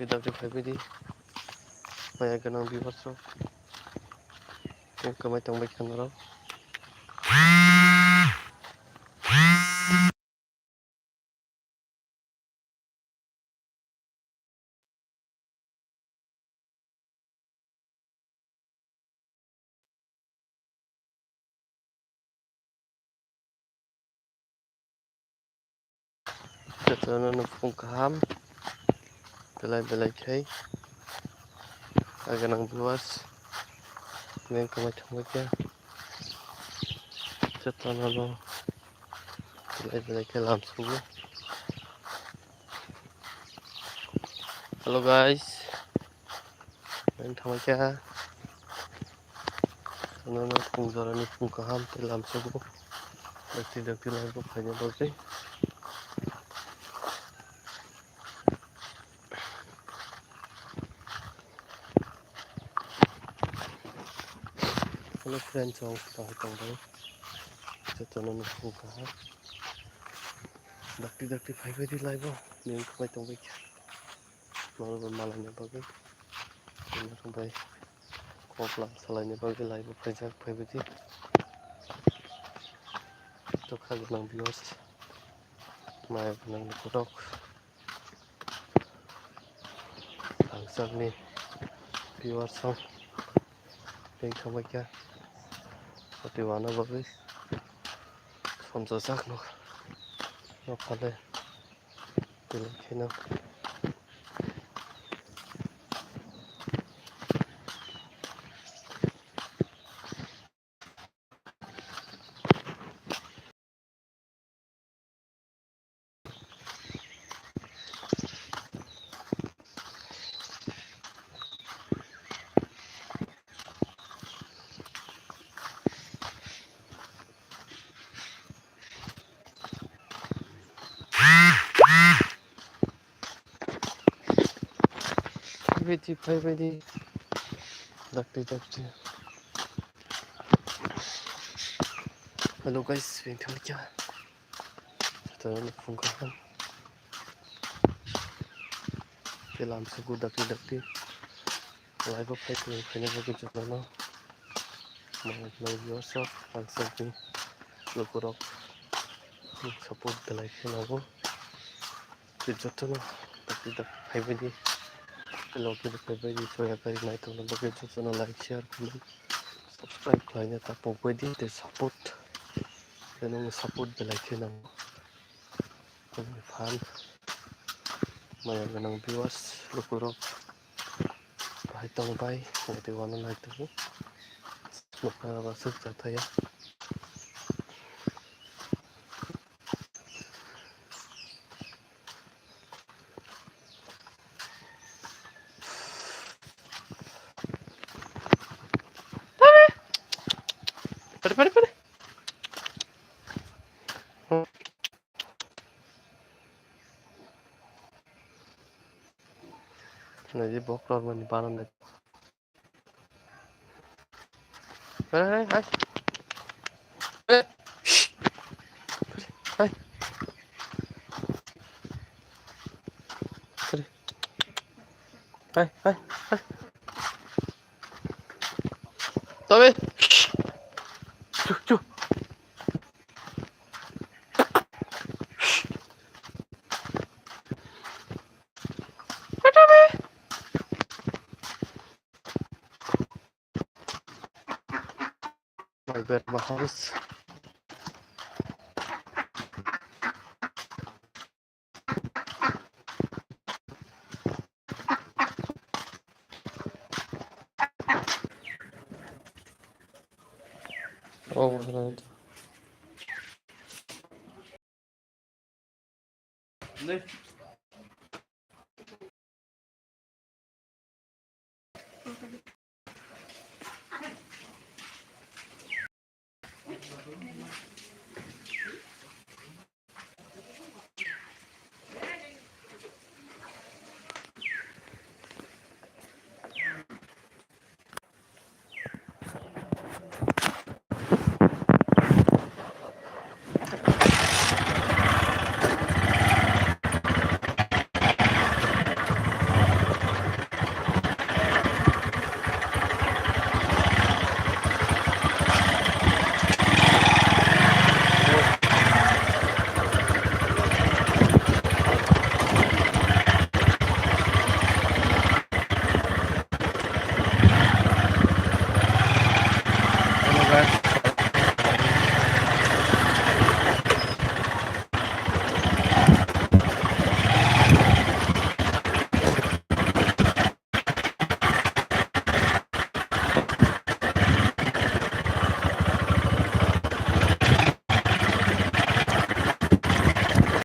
dakti faibedi maya ganang viewers kamay tangbay kanaro jatuh pung kaham belai kai ganang viewers yang kamay tangbay kya jatuh belai kai lam sugu. Halo guys, main tangbay kya pung zarani pung kaham lam sugu dakti lai ko phanya bagay. Hello friends, aku tahu jatuh pung kaham dakti faibedi lai bo yang kamay tangbay kya malu malanya bagay ini sampai kopla salahnya bagay lai bo faibedi to ganang viewers maya ganang KOKBOROK langsung nih viewers yang kamay kya Patiwana bagay samsasak no phale kina faibedi dakti. Halo guys, yang kamay kya jatuh pung kaham lam sugu dakti lai bo phanya bagay jatuh mga viewers langsung nih KOKBOROK support belai kai nabo jatuh dakti faibedi login faibedi soya kari nai to bagay jatuh like share comment subscribe kaya ta pogwedi te support ganung support belai kai nabo kami fan maya ganang viewers KOKBOROK bahai tangbay ngati wana nai to mukha basuk jataya pare Jadi bokor mani panon deh. Hai. Hai. Hai. Tapi. Cuh. My bed, my house. Oh, right.